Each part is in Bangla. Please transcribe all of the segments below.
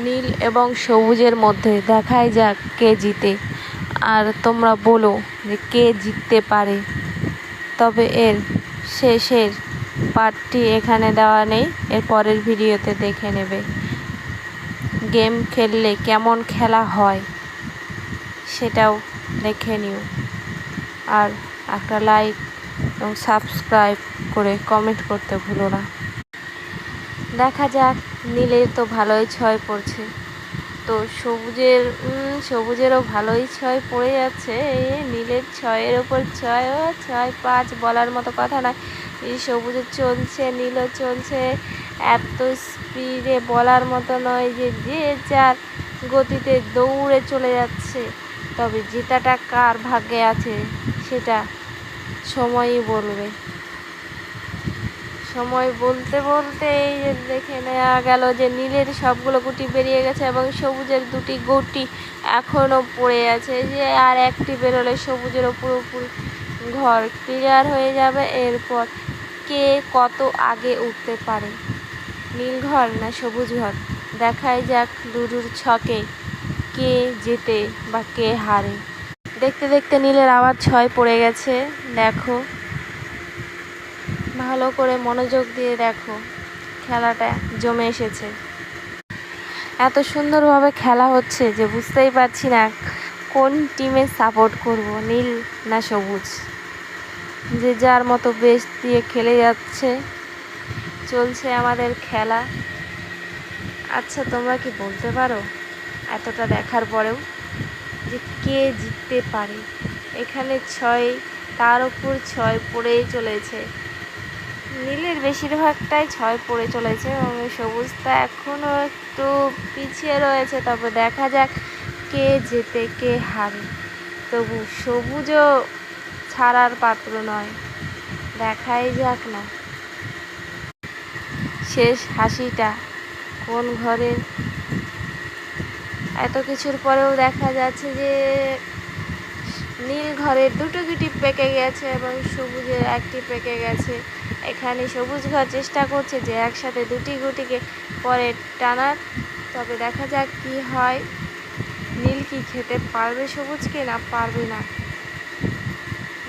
নীল এবং সবুজের মধ্যে দেখাই যাক কে জিতে। আর তোমরা বলো যে কে জিততে পারে। তবে এর শেষের পার্টটি এখানে দেওয়া নেই, এর পরের ভিডিওতে দেখে নেবে। গেম খেললে কেমন খেলা হয় সেটাও দেখে নিও। আর একটা লাইক এবং সাবস্ক্রাইব করে কমেন্ট করতে ভুলো না। দেখা যাক, নীলের তো ভালোই ছয় পড়ছে, তো সবুজেরও ভালোই ছয় পড়ে যাচ্ছে। এই নীলের ছয়ের ওপর ছয়, 6-5 বলার মতো কথা নয়। এই সবুজের চলছে, নীলও চলছে, এত স্পিডে বলার মতো নয় যে যে যার গতিতে দৌড়ে চলে যাচ্ছে। তবে জেতাটা কার ভাগ্যে আছে সেটা সময়ই বলবে। সময় বলতে বলতে এই যে দেখে নেওয়া গেল যে নীলের সবগুলো গুটি বেরিয়ে গেছে এবং সবুজের দুটি গুটি এখনও পড়ে আছে। যে আর একটি বেরোলে সবুজেরও পুরোপুরি ঘর ক্লিয়ার হয়ে যাবে। এরপর কে কত আগে উঠতে পারে, নীল ঘর না সবুজ ঘর, দেখাই যাক লুডুর ছকে কে জেতে বা কে হারে। দেখতে দেখতে নীলের আবার ছয় পড়ে গেছে। দেখো, ভালো করে মনোযোগ দিয়ে দেখো, খেলাটা জমে এসেছে। এত সুন্দরভাবে খেলা হচ্ছে যে বুঝতেই পারছি না কোন টিমে সাপোর্ট করব, নীল না সবুজ। যে যার মতো বেশ দিয়ে খেলে যাচ্ছে, চলছে আমাদের খেলা। আচ্ছা, তোমরা কি বলতে পারো এতটা দেখার পরেও যে কে জিততে পারে? এখানে ছয়, তার উপর ছয় পড়েই চলেছে। নীলের বেশিরভাগটাই ছয় পড়ে চলেছে এবং সবুজটা এখনও একটু পিছিয়ে রয়েছে। তবে দেখা যাক কে জেতে কে হারে। তবু সবুজও ছাড়ার পাত্র নয়, দেখাই যাক না শেষ হাসিটা কোন ঘরে। এত কিছুর পরেও দেখা যাচ্ছে যে নীল ঘরের দুটো গুটি পেকে গেছে এবং সবুজের একটি পেকে গেছে। এখানে সবুজ ঘর চেষ্টা করছে যে একসাথে দুটি গুটিকে পরে টানার। তবে দেখা যাক কি হয়, নীল কি খেতে পারবে সবুজকে না পারবে না,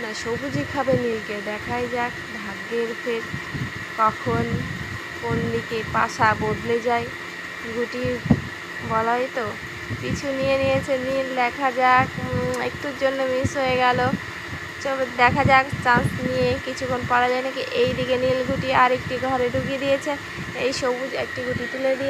না সবুজই খাবে নীলকে। দেখাই যাক ভাগ্যের ফের কখন কোন দিকে পাশা বদলে যায়। গুটি বলাই তো পিছু নিয়ে নিয়েছে নীল। দেখা যাক, একটুর জন্য মিস হয়ে গেল। দেখা যাক চান্স নিয়ে কিছুক্ষণ পারা যায় নাকি। এই দিকে নীল গুটি আরেকটি ঘরে ঢুকিয়ে দিয়েছে, এই সবুজ একটি গুটি তুলে দিয়ে